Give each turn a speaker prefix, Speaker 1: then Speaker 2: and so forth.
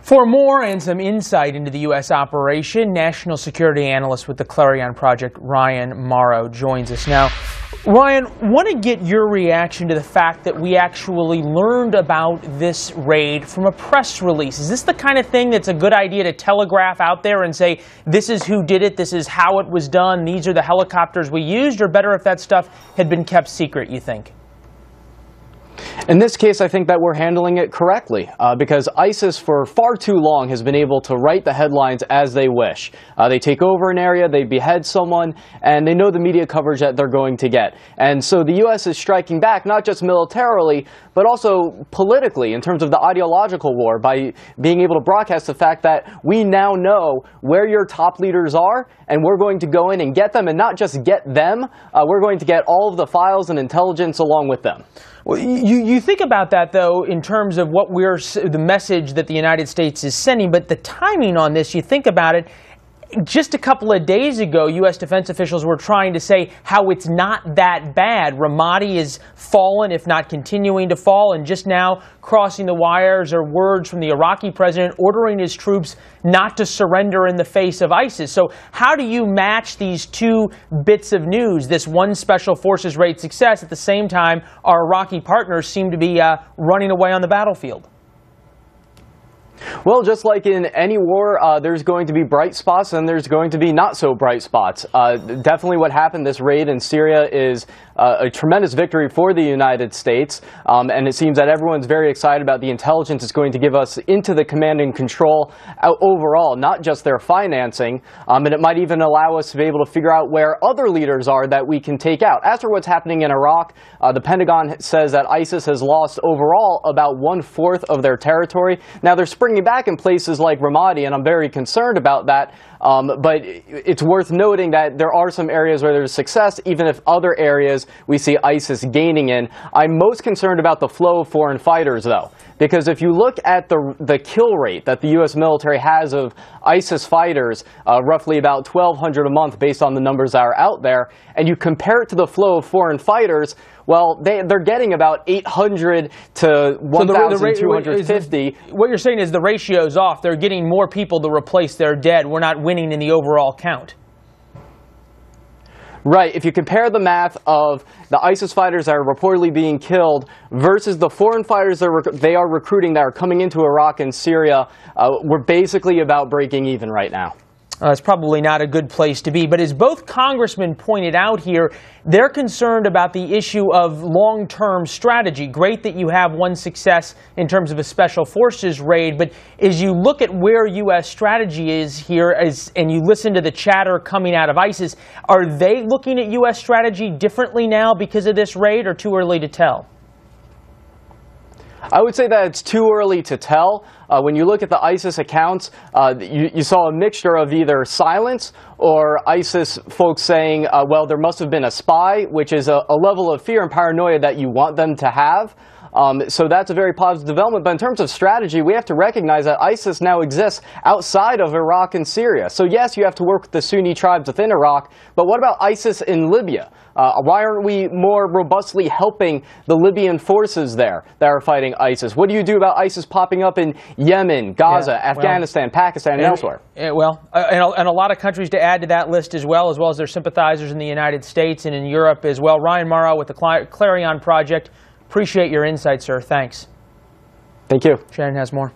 Speaker 1: For more and some insight into the U.S. operation, national security analyst with the Clarion project, Mauro, joins us now. Ryan, want to get your reaction to the fact that we actually learned about this raid from a press release. Is this the kind of thing that's a good idea to telegraph out there and say, this is who did it, this is how it was done, these are the helicopters we used, or better if that stuff had been kept secret, you think?
Speaker 2: In this case, I think that we're handling it correctly because ISIS for far too long has been able to write the headlines as they wish. They take over an area, they behead someone, and they know the media coverage that they're going to get. And so the U.S. is striking back, not just militarily, but also politically in terms of the ideological war by being able to broadcast the fact that we now know where your top leaders are, and we're going to go in and get them, and not just get them, we're going to get all of the files and intelligence along with them.
Speaker 1: Well, you think about that, though, in terms of what the message that the United States is sending, but the timing on this, you think about it, just a couple of days ago, U.S. defense officials were trying to say how it's not that bad. Ramadi is fallen, if not continuing to fall, and just now crossing the wires are words from the Iraqi president ordering his troops not to surrender in the face of ISIS. So how do you match these two bits of news, this one special forces raid success, at the same time our Iraqi partners seem to be running away on the battlefield?
Speaker 2: Well, just like in any war, there's going to be bright spots and there's going to be not so bright spots. Definitely what happened, this raid in Syria, is a tremendous victory for the United States, and it seems that everyone's very excited about the intelligence it's going to give us into the command and control overall, not just their financing, and it might even allow us to be able to figure out where other leaders are that we can take out. As for what's happening in Iraq, the Pentagon says that ISIS has lost overall about 1/4 of their territory. Now, they're springing back in places like Ramadi, and I'm very concerned about that. But it's worth noting that there are some areas where there's success, even if other areas we see ISIS gaining in. I'm most concerned about the flow of foreign fighters, though, because if you look at the kill rate that the U.S. military has of ISIS fighters, roughly about 1,200 a month based on the numbers that are out there, and you compare it to the flow of foreign fighters, well, they're getting about 800 to 1,250.
Speaker 1: What you're saying is the ratio's off. They're getting more people to replace their dead. We're not winning in the overall count.
Speaker 2: Right. If you compare the math of the ISIS fighters that are reportedly being killed versus the foreign fighters they are recruiting that are coming into Iraq and Syria, we're basically about breaking even right now.
Speaker 1: It's probably not a good place to be. But as both congressmen pointed out here, they're concerned about the issue of long-term strategy. Great that you have one success in terms of a special forces raid, but as you look at where U.S. strategy is here, and you listen to the chatter coming out of ISIS, are they looking at U.S. strategy differently now because of this raid, or too early to tell?
Speaker 2: I would say that it's too early to tell. When you look at the ISIS accounts, you saw a mixture of either silence or ISIS folks saying, well, there must have been a spy, which is a level of fear and paranoia that you want them to have. So that's a very positive development. But in terms of strategy, we have to recognize that ISIS now exists outside of Iraq and Syria. So yes, you have to work with the Sunni tribes within Iraq, but what about ISIS in Libya? Why aren't we more robustly helping the Libyan forces there that are fighting ISIS? What do you do about ISIS popping up in Yemen, Gaza, Afghanistan, Pakistan, and elsewhere?
Speaker 1: And a lot of countries to add to that list as well as their sympathizers in the United States and in Europe as well. Mauro with the Clarion project. Appreciate your insight, sir. Thanks.
Speaker 2: Thank you.
Speaker 1: Shannon has more.